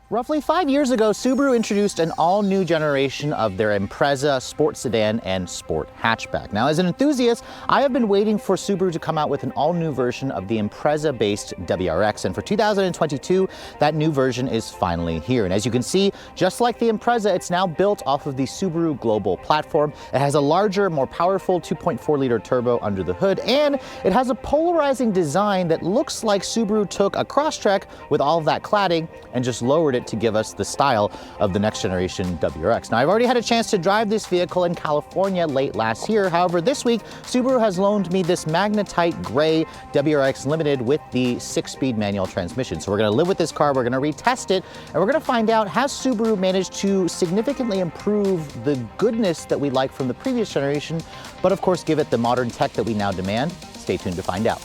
Roughly 5 years ago, Subaru introduced an all-new generation of their Impreza sport sedan and sport hatchback. Now, as an enthusiast, I have been waiting for Subaru to come out with an all-new version of the Impreza-based WRX, and for 2022, that new version is finally here. And as you can see, just like the Impreza, it's now built off of the Subaru Global platform. It has a larger, more powerful 2.4-liter turbo under the hood, and it has a polarizing design that looks like Subaru took a Crosstrek with all of that cladding and just lowered it to give us the style of the next generation WRX. Now, I've already had a chance to drive this vehicle in California late last year. However, this week, Subaru has loaned me this magnetite gray WRX Limited with the 6-speed manual transmission. So we're gonna live with this car, we're gonna retest it, and we're gonna find out, has Subaru managed to significantly improve the goodness that we like from the previous generation, but of course give it the modern tech that we now demand? Stay tuned to find out.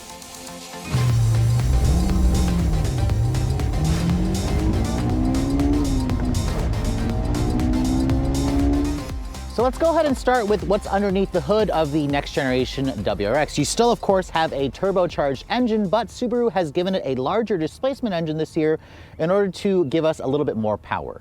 So let's go ahead and start with what's underneath the hood of the next generation WRX. You still, of course, have a turbocharged engine, but Subaru has given it a larger displacement engine this year in order to give us a little bit more power.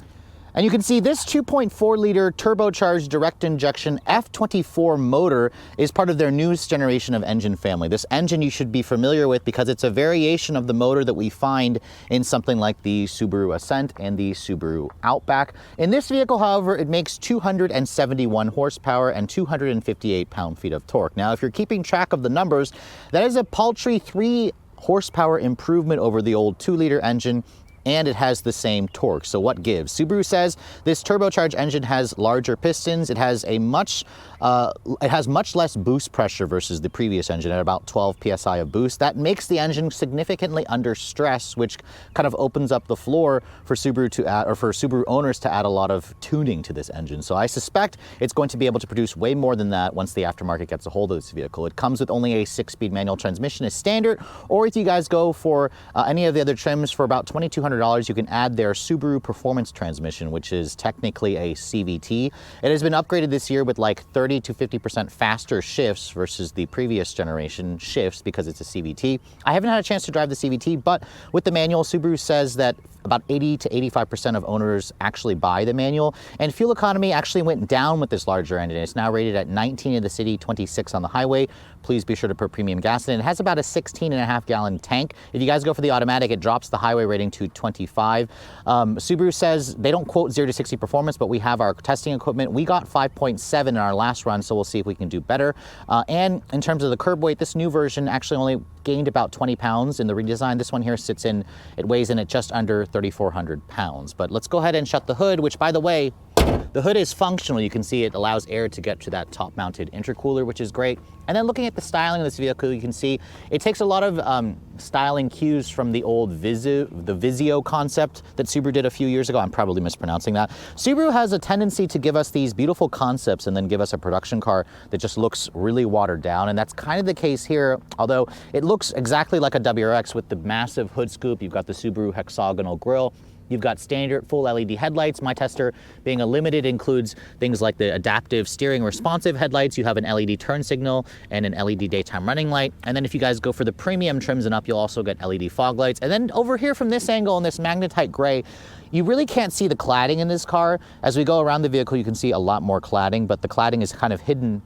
And you can see this 2.4-liter turbocharged direct injection F24 motor is part of their newest generation of engine family. This engine you should be familiar with because it's a variation of the motor that we find in something like the Subaru Ascent and the Subaru Outback. In this vehicle, however, it makes 271 horsepower and 258 pound-feet of torque. Now, if you're keeping track of the numbers, that is a paltry 3 horsepower improvement over the old 2-liter engine, and it has the same torque. So what gives? Subaru says this turbocharged engine has larger pistons. It has much less boost pressure versus the previous engine at about 12 psi of boost. That makes the engine significantly under stress, which kind of opens up the floor for Subaru to add, or for Subaru owners to add a lot of tuning to this engine. So I suspect it's going to be able to produce way more than that once the aftermarket gets a hold of this vehicle. It comes with only a 6-speed manual transmission as standard, or if you guys go for any of the other trims for about $2,200, you can add their Subaru Performance transmission, which is technically a CVT. It has been upgraded this year with like 30 to 50% faster shifts versus the previous generation shifts because it's a CVT. I haven't had a chance to drive the CVT, but with the manual, Subaru says that about 80 to 85% of owners actually buy the manual, and fuel economy actually went down with this larger engine. It's now rated at 19 in the city, 26 on the highway. Please be sure to put premium gas in. It has about a 16.5-gallon tank. If you guys go for the automatic, it drops the highway rating to 25. Subaru says they don't quote 0 to 60 performance, but we have our testing equipment. We got 5.7 in our last run, so we'll see if we can do better. And in terms of the curb weight, this new version actually only gained about 20 pounds in the redesign. This one here it weighs in at just under 3,400 pounds. But let's go ahead and shut the hood, which, by the way, the hood is functional. You can see it allows air to get to that top-mounted intercooler, which is great. And then looking at the styling of this vehicle, you can see it takes a lot of styling cues from the old Vizio concept that Subaru did a few years ago. I'm probably mispronouncing that. Subaru has a tendency to give us these beautiful concepts and then give us a production car that just looks really watered down. And that's kind of the case here, although it looks exactly like a WRX with the massive hood scoop. You've got the Subaru hexagonal grille. You've got standard full LED headlights. My tester, being a limited, includes things like the adaptive steering responsive headlights. You have an LED turn signal and an LED daytime running light. And then if you guys go for the premium trims and up, you'll also get LED fog lights. And then over here from this angle in this magnetite gray, you really can't see the cladding in this car. As we go around the vehicle, you can see a lot more cladding, but the cladding is kind of hidden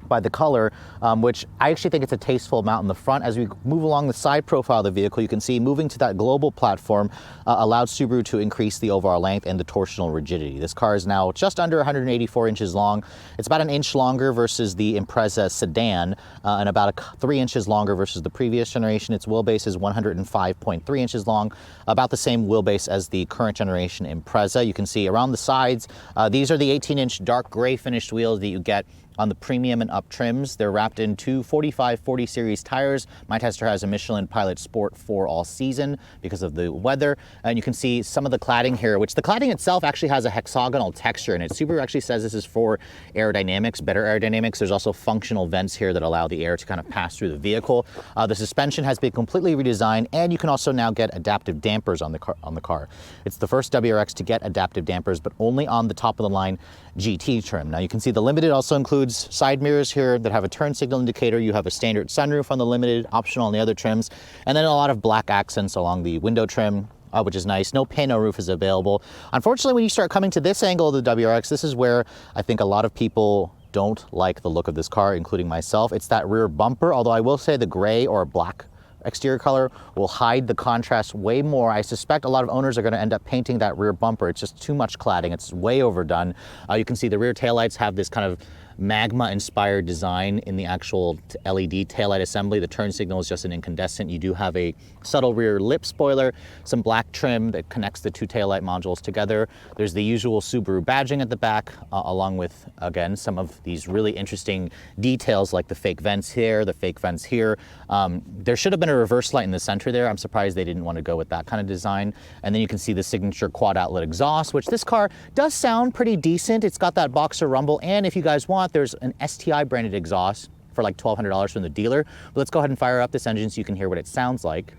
by the color, which I actually think it's a tasteful amount in the front. As we move along the side profile of the vehicle, you can see moving to that global platform allowed Subaru to increase the overall length and the torsional rigidity. This car is now just under 184 inches long. It's about an inch longer versus the Impreza sedan, and about 3 inches longer versus the previous generation. Its wheelbase is 105.3 inches long, about the same wheelbase as the current generation Impreza. You can see around the sides, these are the 18-inch dark gray finished wheels that you get on the premium and up trims. They're wrapped in two 45/40 series tires. My tester has a Michelin Pilot Sport 4 all season because of the weather. And you can see some of the cladding here, which the cladding itself actually has a hexagonal texture in it. Subaru actually says this is for aerodynamics, better aerodynamics. There's also functional vents here that allow the air to kind of pass through the vehicle. The suspension has been completely redesigned, and you can also now get adaptive dampers on the car. It's the first WRX to get adaptive dampers, but only on the top of the line GT trim. Now you can see the Limited also includes side mirrors here that have a turn signal indicator. You have a standard sunroof on the Limited, optional on the other trims, and then a lot of black accents along the window trim. which is nice. No pano roof is available. Unfortunately, when you start coming to this angle of the WRX, this is where I think a lot of people don't like the look of this car, including myself. It's that rear bumper, although I will say the gray or black exterior color will hide the contrast way more. I suspect a lot of owners are going to end up painting that rear bumper. It's just too much cladding. It's way overdone. You can see the rear taillights have this kind of magma-inspired design in the actual LED taillight assembly. The turn signal is just an incandescent. You do have a subtle rear lip spoiler, some black trim that connects the two taillight modules together. There's the usual Subaru badging at the back, along with, again, some of these really interesting details like the fake vents here, the fake vents here. There should have been a reverse light in the center there. I'm surprised they didn't want to go with that kind of design. And then you can see the signature quad outlet exhaust, which this car does sound pretty decent. It's got that boxer rumble, and if you guys want, there's an STI branded exhaust for like $1,200 from the dealer. But let's go ahead and fire up this engine so you can hear what it sounds like.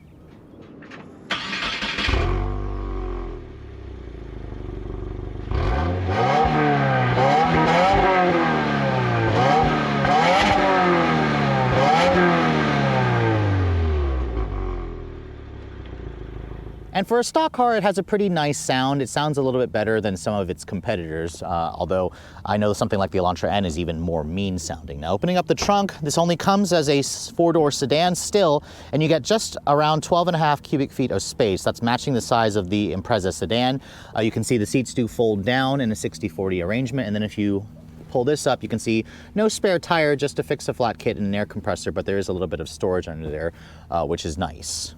And for a stock car, it has a pretty nice sound. It sounds a little bit better than some of its competitors, although I know something like the Elantra N is even more mean sounding. Now, opening up the trunk, this only comes as a four-door sedan still, and you get just around 12.5 cubic feet of space. That's matching the size of the Impreza sedan. You can see the seats do fold down in a 60-40 arrangement, and then if you pull this up, you can see no spare tire, just to fix a flat kit and an air compressor, but there is a little bit of storage under there, which is nice.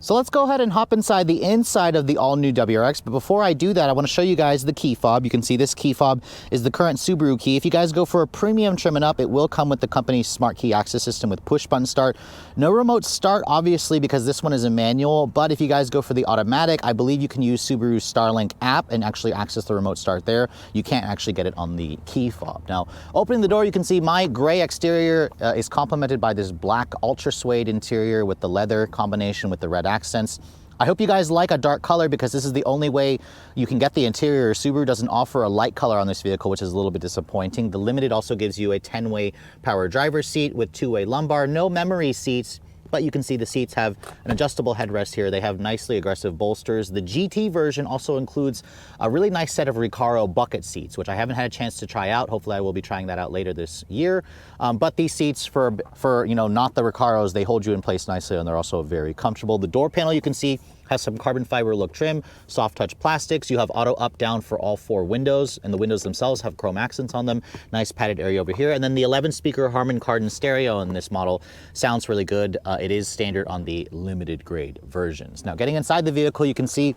So let's go ahead and hop inside the inside of the all-new WRX, but before I do that, I want to show you guys the key fob. You can see this key fob is the current Subaru key. If you guys go for a premium trim and up, it will come with the company's smart key access system with push-button start. No remote start, obviously, because this one is a manual, but if you guys go for the automatic, I believe you can use Subaru's Starlink app and actually access the remote start there. You can't actually get it on the key fob. Now, opening the door, you can see my gray exterior is complemented by this black ultra suede interior with the leather combination with the red accents. I hope you guys like a dark color because this is the only way you can get the interior. Subaru doesn't offer a light color on this vehicle, which is a little bit disappointing. The Limited also gives you a 10-way power driver's seat with 2-way lumbar, no memory seats, but you can see the seats have an adjustable headrest here. They have nicely aggressive bolsters. The GT version also includes a really nice set of Recaro bucket seats, which I haven't had a chance to try out. Hopefully I will be trying that out later this year. But these seats for you know, not the Recaros, they hold you in place nicely and they're also very comfortable. The door panel, you can see, has some carbon fiber look trim, soft touch plastics. You have auto up down for all 4 windows, and the windows themselves have chrome accents on them. Nice padded area over here. And then the 11-speaker Harman Kardon stereo in this model sounds really good. It is standard on the limited grade versions. Now, getting inside the vehicle, you can see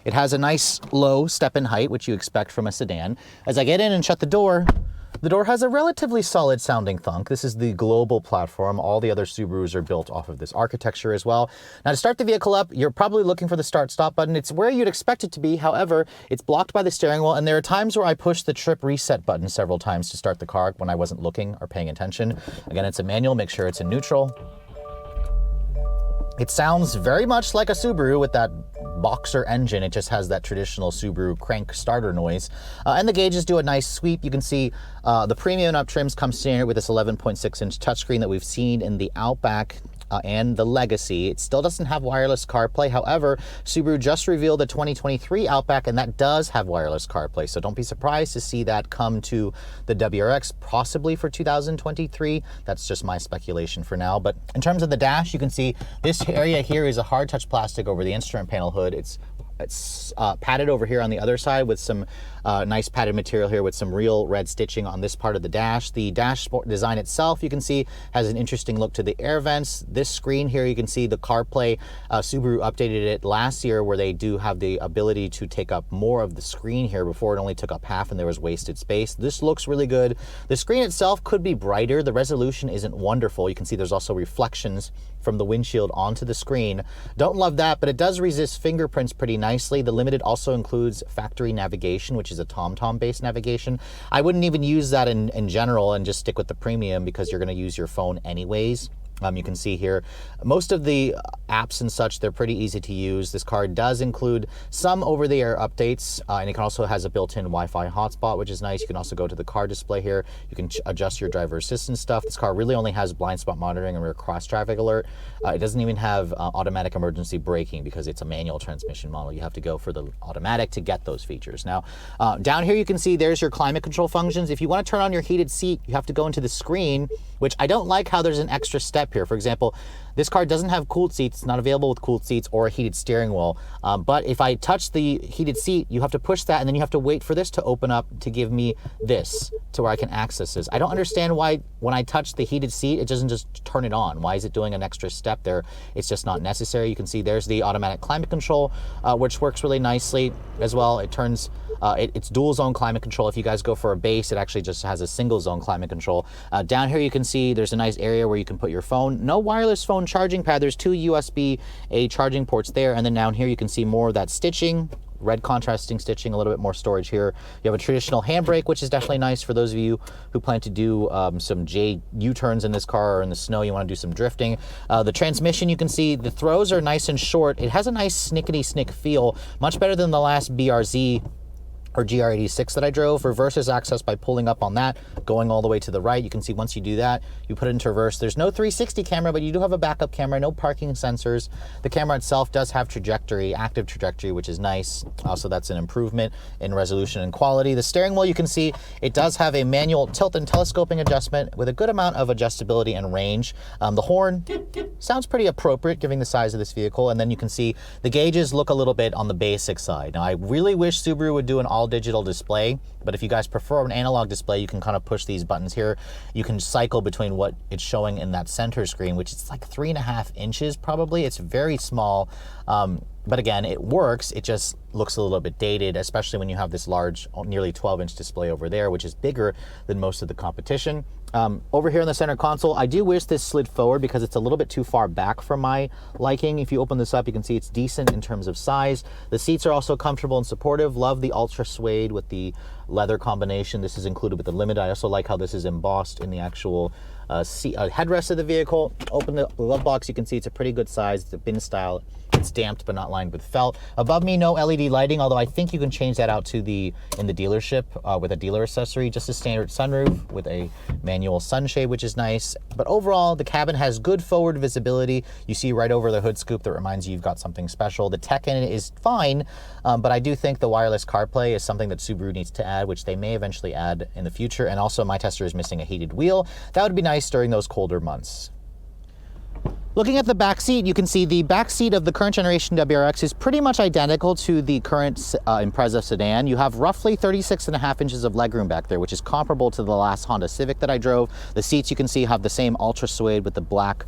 it has a nice low step-in height, which you expect from a sedan. As I get in and shut the door has a relatively solid sounding thunk. This is the global platform. All the other Subarus are built off of this architecture as well. Now, to start the vehicle up, you're probably looking for the start-stop button. It's where you'd expect it to be. However, it's blocked by the steering wheel, and there are times where I push the trip reset button several times to start the car when I wasn't looking or paying attention. Again, it's a manual. Make sure it's in neutral. It sounds very much like a Subaru with that boxer engine. It just has that traditional Subaru crank starter noise. And the gauges do a nice sweep. You can see the premium up trims come standard with this 11.6-inch touchscreen that we've seen in the Outback and the Legacy. It still doesn't have wireless CarPlay. However, Subaru just revealed the 2023 Outback, and that does have wireless CarPlay. So don't be surprised to see that come to the WRX, possibly for 2023. That's just my speculation for now. But in terms of the dash, you can see this area here is a hard touch plastic over the instrument panel hood. It's padded over here on the other side with some nice padded material here with some real red stitching on this part of the dash. The dashboard design itself, you can see, has an interesting look to the air vents. This screen here, you can see the CarPlay. Subaru updated it last year where they do have the ability to take up more of the screen here. Before, it only took up half and there was wasted space. This looks really good. The screen itself could be brighter. The resolution isn't wonderful. You can see there's also reflections from the windshield onto the screen. Don't love that, but it does resist fingerprints pretty nicely. The Limited also includes factory navigation, which is a TomTom based navigation. I wouldn't even use that in general and just stick with the premium because you're going to use your phone anyways. You can see here, most of the apps and such, they're pretty easy to use. This car does include some over-the-air updates, and it also has a built-in Wi-Fi hotspot, which is nice. You can also go to the car display here. You can adjust your driver assistance stuff. This car really only has blind spot monitoring and rear cross traffic alert. It doesn't even have automatic emergency braking because it's a manual transmission model. You have to go for the automatic to get those features. Now, down here you can see there's your climate control functions. If you want to turn on your heated seat, you have to go into the screen, which I don't like how there's an extra step here. For example, this car doesn't have cooled seats. It's not available with cooled seats or a heated steering wheel. But if I touch the heated seat, you have to push that and then you have to wait for this to open up to give me this to where I can access this. I don't understand why when I touch the heated seat, it doesn't just turn it on. Why is it doing an extra step there? It's just not necessary. You can see there's the automatic climate control, which works really nicely as well. It turns, it's dual zone climate control. If you guys go for a base, it actually just has a single zone climate control. Down here you can see there's a nice area where you can put your phone. No wireless phone charging pad. There's 2 USB-A charging ports there. And then down here you can see more of that stitching, red contrasting stitching, a little bit more storage here. You have a traditional handbrake, which is definitely nice for those of you who plan to do some J U-turns in this car, or in the snow you want to do some drifting. The transmission, you can see the throws are nice and short. It has a nice snickety-snick feel, much better than the last BRZ or GR86 that I drove. Reverse is accessed by pulling up on that, going all the way to the right. You can see once you do that, you put it into reverse. There's no 360 camera, but you do have a backup camera, no parking sensors. The camera itself does have trajectory, active trajectory, which is nice. Also, that's an improvement in resolution and quality. The steering wheel, you can see it does have a manual tilt and telescoping adjustment with a good amount of adjustability and range. The horn sounds pretty appropriate given the size of this vehicle. And then you can see the gauges look a little bit on the basic side. Now, I really wish Subaru would do an all digital display, but if you guys prefer an analog display, you can kind of push these buttons here. You can cycle between what it's showing in that center screen, which is like 3.5 inches probably. It's very small, but again, it works. It just looks a little bit dated, especially when you have this large, nearly 12-inch display over there, which is bigger than most of the competition. Over here in the center console, I do wish this slid forward because it's a little bit too far back for my liking. If you open this up, you can see it's decent in terms of size. The seats are also comfortable and supportive. Love the ultra suede with the leather combination. This is included with the Limit. I also like how this is embossed in the actual headrest of the vehicle. Open the glove box, you can see it's a pretty good size. It's a bin style. It's damped but not lined with felt. Above me, no LED lighting, although I think you can change that out to in the dealership with a dealer accessory. Just a standard sunroof with a manual sunshade, which is nice. But overall, the cabin has good forward visibility. You see right over the hood scoop that reminds you you've got something special. The tech in it is fine, but I do think the wireless CarPlay is something that Subaru needs to add, which they may eventually add in the future. And also, my tester is missing a heated wheel. That would be nice during those colder months. Looking at the back seat, you can see the back seat of the current generation WRX is pretty much identical to the current Impreza sedan. You have roughly 36.5 inches of legroom back there, which is comparable to the last Honda Civic that I drove. The seats, you can see, have the same ultra suede with the black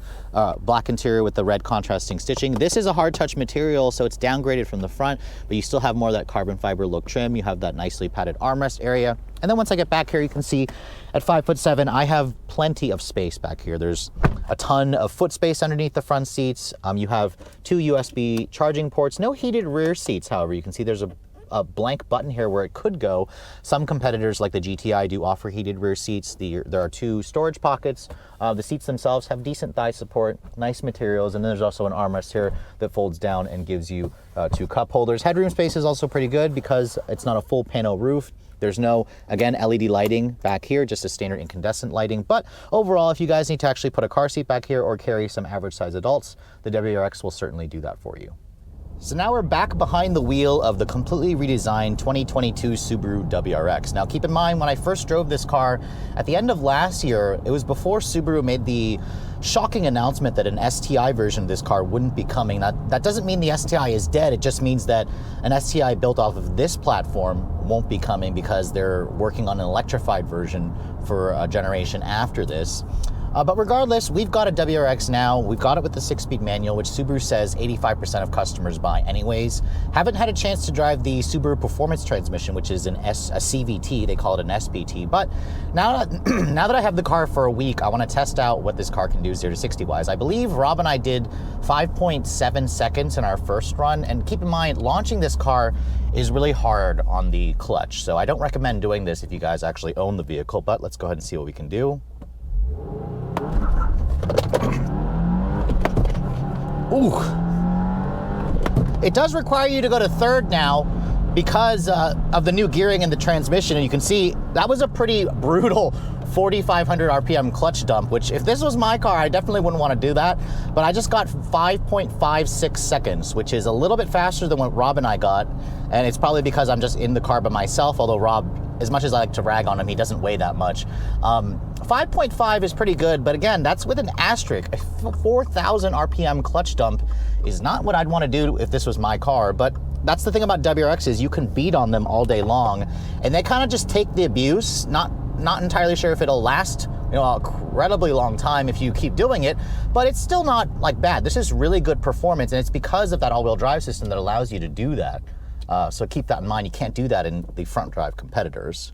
interior with the red contrasting stitching. This is a hard touch material, so it's downgraded from the front, but you still have more of that carbon fiber look trim. You have that nicely padded armrest area. And then once I get back here, you can see at 5'7", I have plenty of space back here. There's a ton of foot space underneath the front seats. You have 2 USB charging ports, no heated rear seats. However, you can see there's a blank button here where it could go. Some competitors like the GTI do offer heated rear seats. There are 2 storage pockets. The seats themselves have decent thigh support, nice materials, and then there's also an armrest here that folds down and gives you 2 cup holders. Headroom space is also pretty good because it's not a full panel roof. There's no, again, LED lighting back here, just a standard incandescent lighting. But overall, if you guys need to actually put a car seat back here or carry some average size adults, the WRX will certainly do that for you. So now we're back behind the wheel of the completely redesigned 2022 Subaru WRX. Now keep in mind, when I first drove this car at the end of last year, it was before Subaru made the shocking announcement that an STI version of this car wouldn't be coming. That doesn't mean the STI is dead. It just means that an STI built off of this platform won't be coming because they're working on an electrified version for a generation after this. But regardless, we've got a WRX now. We've got it with the 6-speed manual, which Subaru says 85% of customers buy anyways. Haven't had a chance to drive the Subaru Performance Transmission, which is a CVT. They call it an SPT. But now that I have the car for a week, I want to test out what this car can do 0 to 60 wise. I believe Rob and I did 5.7 seconds in our first run. And keep in mind, launching this car is really hard on the clutch. So I don't recommend doing this if you guys actually own the vehicle. But let's go ahead and see what we can do. Ooh. It does require you to go to third now because of the new gearing and the transmission. And you can see that was a pretty brutal 4,500 RPM clutch dump, which if this was my car, I definitely wouldn't want to do that. But I just got 5.56 seconds, which is a little bit faster than what Rob and I got. And it's probably because I'm just in the car by myself, although Rob, as much as I like to rag on him, he doesn't weigh that much. 5.5 is pretty good, but again, that's with an asterisk. A 4,000 RPM clutch dump is not what I'd want to do if this was my car, but that's the thing about WRXs, you can beat on them all day long, and they kind of just take the abuse. Not entirely sure if it'll last, you know, an incredibly long time if you keep doing it, but it's still not like bad. This is really good performance, and it's because of that all-wheel drive system that allows you to do that. So keep that in mind. You can't do that in the front drive competitors.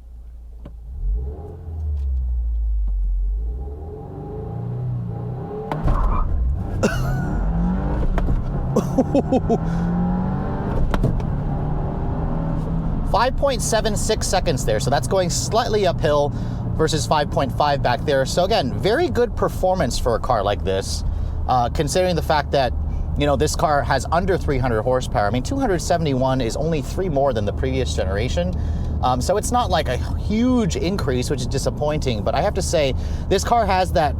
.76 seconds there, so that's going slightly uphill versus 5.5 back there. So again, very good performance for a car like this, considering the fact that, you know, this car has under 300 horsepower. I mean, 271 is only 3 more than the previous generation. So it's not like a huge increase, which is disappointing, but I have to say, this car has that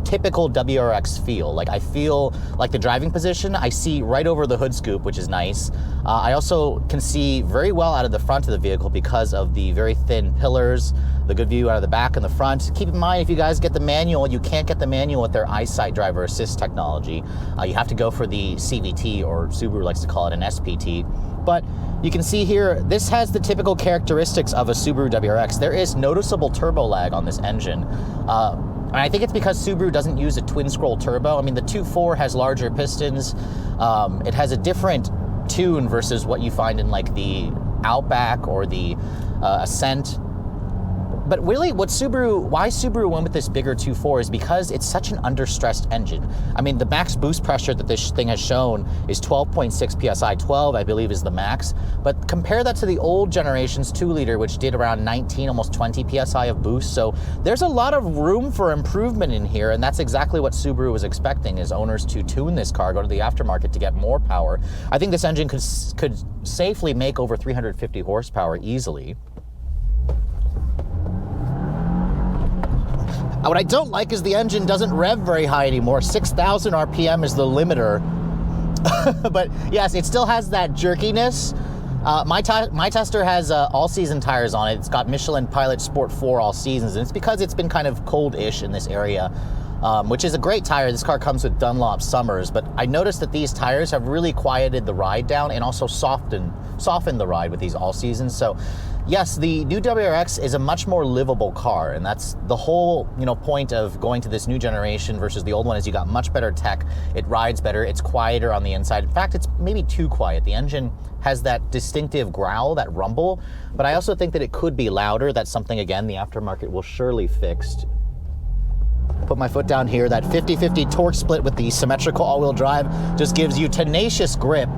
typical WRX feel. Like, I feel like the driving position, I see right over the hood scoop, which is nice. I also can see very well out of the front of the vehicle because of the very thin pillars, the good view out of the back and the front. Keep in mind, if you guys get the manual, you can't get the manual with their EyeSight driver assist technology. You have to go for the CVT, or Subaru likes to call it an SPT. But you can see here, this has the typical characteristics of a Subaru WRX. There is noticeable turbo lag on this engine. And I think it's because Subaru doesn't use a twin-scroll turbo. I mean, the 2.4 has larger pistons. It has a different tune versus what you find in like the Outback or the Ascent. But really, why Subaru went with this bigger 2.4 is because it's such an under-stressed engine. I mean, the max boost pressure that this thing has shown is 12.6 PSI. 12, I believe, is the max. But compare that to the old generation's 2-liter, which did around 19, almost 20 PSI of boost. So there's a lot of room for improvement in here, and that's exactly what Subaru was expecting, is owners to tune this car, go to the aftermarket to get more power. I think this engine could safely make over 350 horsepower easily. What I don't like is the engine doesn't rev very high anymore. 6,000 RPM is the limiter. But yes, it still has that jerkiness. My tester has all-season tires on it. It's got Michelin Pilot Sport 4 all seasons, and it's because it's been kind of cold-ish in this area, which is a great tire. This car comes with Dunlop Summers, but I noticed that these tires have really quieted the ride down and also softened the ride with these all seasons. So yes, the new WRX is a much more livable car, and that's the whole, you know, point of going to this new generation versus the old one, is you got much better tech. It rides better. It's quieter on the inside. In fact, it's maybe too quiet. The engine has that distinctive growl, that rumble, but I also think that it could be louder. That's something, again, the aftermarket will surely fix. Put my foot down here. That 50-50 torque split with the symmetrical all-wheel drive just gives you tenacious grip.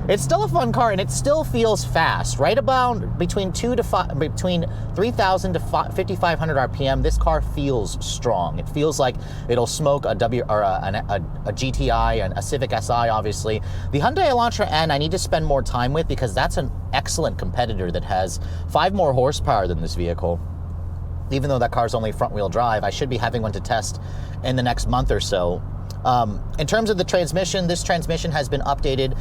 It's still a fun car, and it still feels fast. Right about between 3,000 to 5,500 RPM, this car feels strong. It feels like it'll smoke a GTI and a Civic Si, obviously. The Hyundai Elantra N, I need to spend more time with because that's an excellent competitor that has 5 more horsepower than this vehicle. Even though that car's only front-wheel drive, I should be having one to test in the next month or so. In terms of the transmission, this transmission has been updated.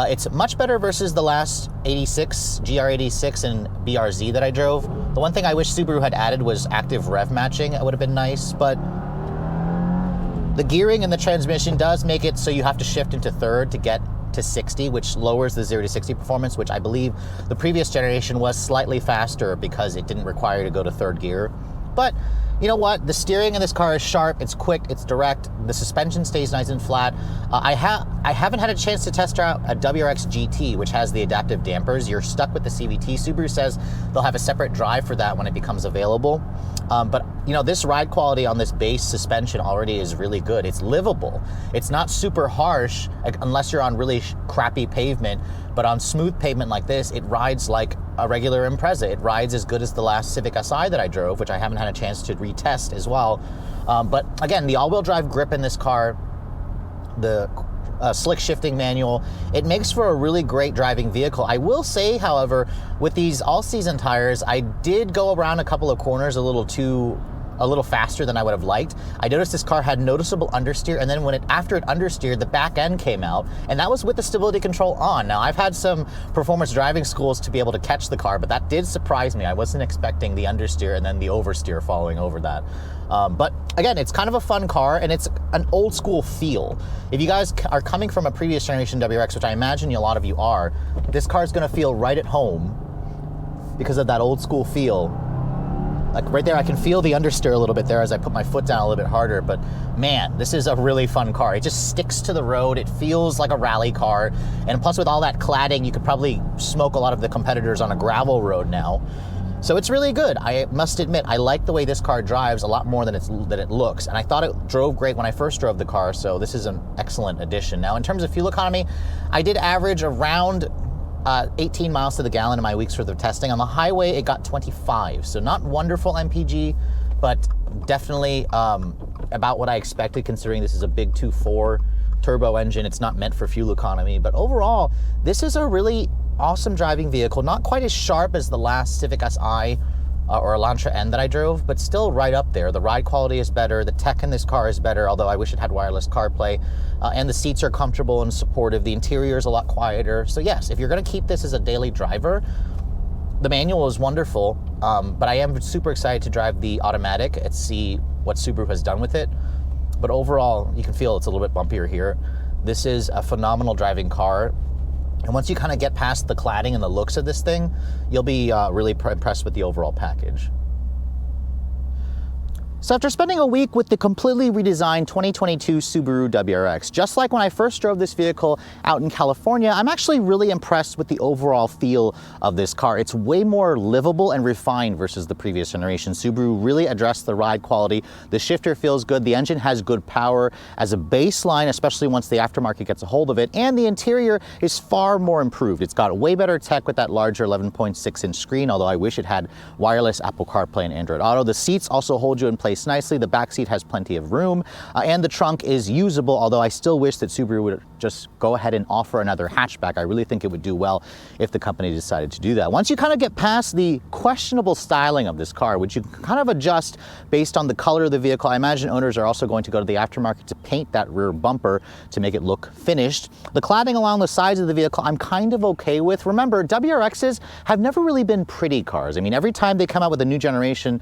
It's much better versus the last 86, GR86 and BRZ that I drove. The one thing I wish Subaru had added was active rev matching. It would have been nice, but the gearing and the transmission does make it so you have to shift into third to get to 60, which lowers the 0 to 60 performance, which I believe the previous generation was slightly faster because it didn't require you to go to third gear. But you know what? The steering in this car is sharp, it's quick, it's direct, the suspension stays nice and flat. I haven't had a chance to test out a WRX GT, which has the adaptive dampers. You're stuck with the CVT. Subaru says they'll have a separate drive for that when it becomes available. But you know, this ride quality on this base suspension already is really good. It's livable. It's not super harsh unless you're on really crappy pavement, but on smooth pavement like this, it rides like a regular Impreza. It rides as good as the last Civic Si that I drove, which I haven't had a chance to retest as well. But again, the all-wheel drive grip in this car, the slick shifting manual. It makes for a really great driving vehicle. I will say, however, with these all-season tires, I did go around a couple of corners a little faster than I would have liked. I noticed this car had noticeable understeer, and then after it understeered, the back end came out, and that was with the stability control on. Now, I've had some performance driving schools to be able to catch the car, but that did surprise me. I wasn't expecting the understeer and then the oversteer following over that. But again, it's kind of a fun car, and it's an old school feel. If you guys are coming from a previous generation WRX, which I imagine a lot of you are, this car is going to feel right at home because of that old school feel. Like right there, I can feel the understeer a little bit there as I put my foot down a little bit harder, but man, this is a really fun car. It just sticks to the road. It feels like a rally car, and plus with all that cladding, you could probably smoke a lot of the competitors on a gravel road now. So it's really good. I must admit, I like the way this car drives a lot more than it looks, and I thought it drove great when I first drove the car, so this is an excellent addition. Now, in terms of fuel economy, I did average around 18 miles to the gallon in my week's worth of testing. On the highway, it got 25, so not wonderful MPG, but definitely about what I expected, considering this is a big 2.4 turbo engine. It's not meant for fuel economy, but overall, this is a really awesome driving vehicle. Not quite as sharp as the last Civic Si or Elantra N that I drove, but still right up there. The ride quality is better, the tech in this car is better, although I wish it had wireless CarPlay, and the seats are comfortable and supportive. The interior is a lot quieter. So yes, if you're gonna keep this as a daily driver, the manual is wonderful, but I am super excited to drive the automatic and see what Subaru has done with it. But overall, you can feel it's a little bit bumpier here. This is a phenomenal driving car. And once you kind of get past the cladding and the looks of this thing, you'll be really impressed with the overall package. So after spending a week with the completely redesigned 2022 Subaru WRX, just like when I first drove this vehicle out in California, I'm actually really impressed with the overall feel of this car. It's way more livable and refined versus the previous generation. Subaru really addressed the ride quality. The shifter feels good. The engine has good power as a baseline, especially once the aftermarket gets a hold of it. And the interior is far more improved. It's got way better tech with that larger 11.6-inch screen, although I wish it had wireless Apple CarPlay and Android Auto. The seats also hold you in place nicely. The back seat has plenty of room, and the trunk is usable, although I still wish that Subaru would just go ahead and offer another hatchback. I really think it would do well if the company decided to do that. Once you kind of get past the questionable styling of this car, which you can kind of adjust based on the color of the vehicle, I imagine owners are also going to go to the aftermarket to paint that rear bumper to make it look finished. The cladding along the sides of the vehicle, I'm kind of okay with. Remember, WRXs have never really been pretty cars. I mean, every time they come out with a new generation,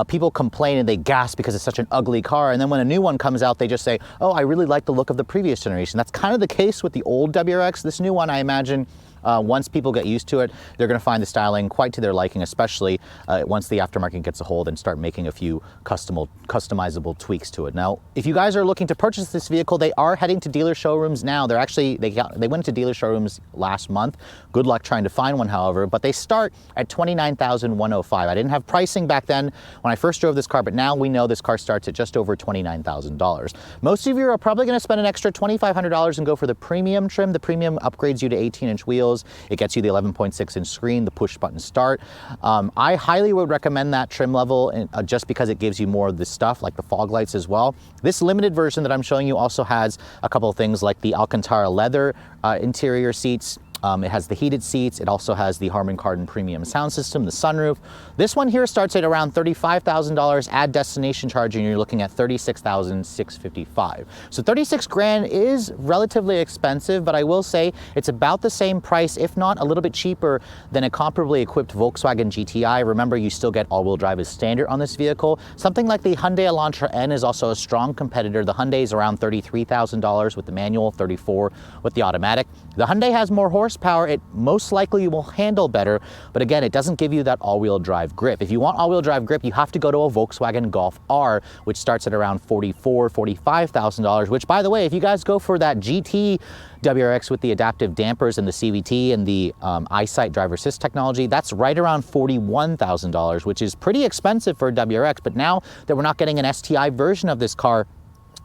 people complain and they gasp because it's such an ugly car, and then when a new one comes out, they just say, oh, I really like the look of the previous generation. That's kind of the case with the old WRX. This new one, I imagine, once people get used to it, they're going to find the styling quite to their liking, especially once the aftermarket gets a hold and start making a few customizable tweaks to it. Now, if you guys are looking to purchase this vehicle, they are heading to dealer showrooms now. They're actually, they went to dealer showrooms last month. Good luck trying to find one, however, but they start at $29,105. I didn't have pricing back then when I first drove this car, but now we know this car starts at just over $29,000. Most of you are probably going to spend an extra $2,500 and go for the premium trim. The premium upgrades you to 18-inch wheels. It gets you the 11.6-inch screen, the push button start. I highly would recommend that trim level just because it gives you more of the stuff like the fog lights as well. This limited version that I'm showing you also has a couple of things like the Alcantara leather interior seats. It has the heated seats. It also has the Harman Kardon premium sound system, the sunroof. This one here starts at around $35,000. Add destination charging, you're looking at $36,655. So 36 grand is relatively expensive, but I will say it's about the same price, if not a little bit cheaper than a comparably equipped Volkswagen GTI. Remember, you still get all-wheel drive as standard on this vehicle. Something like the Hyundai Elantra N is also a strong competitor. The Hyundai is around $33,000 with the manual, $34,000 with the automatic. The Hyundai has more horsepower. It most likely will handle better, but again, it doesn't give you that all-wheel drive grip. If you want all-wheel drive grip, you have to go to a Volkswagen Golf R, which starts at around $44,000, $45,000, which, by the way, if you guys go for that GT WRX with the adaptive dampers and the CVT and the EyeSight driver assist technology, that's right around $41,000, which is pretty expensive for a WRX, but now that we're not getting an STI version of this car,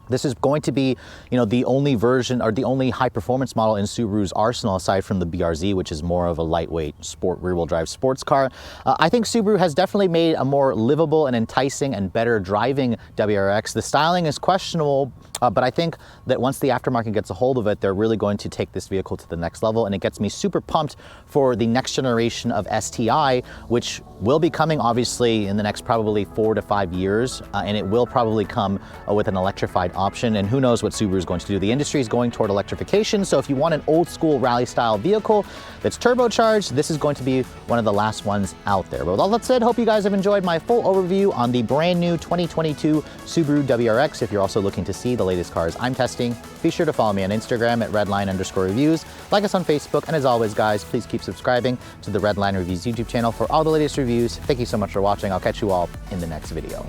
this is going to be, the only version or the only high performance model in Subaru's arsenal aside from the BRZ, which is more of a lightweight sport rear-wheel drive sports car. I think Subaru has definitely made a more livable and enticing and better driving WRX. The styling is questionable, But I think that once the aftermarket gets a hold of it, they're really going to take this vehicle to the next level, and it gets me super pumped for the next generation of STI, which will be coming obviously in the next probably 4 to 5 years, and it will probably come with an electrified option, and who knows what Subaru is going to do. The industry is going toward electrification, so if you want an old school rally style vehicle that's turbocharged, this is going to be one of the last ones out there. But with all that said, hope you guys have enjoyed my full overview on the brand new 2022 Subaru WRX. If you're also looking to see the latest cars I'm testing, be sure to follow me on Instagram at redline_reviews, like us on Facebook, and as always guys, please keep subscribing to the Redline Reviews YouTube channel for all the latest reviews. Thank you so much for watching. I'll catch you all in the next video.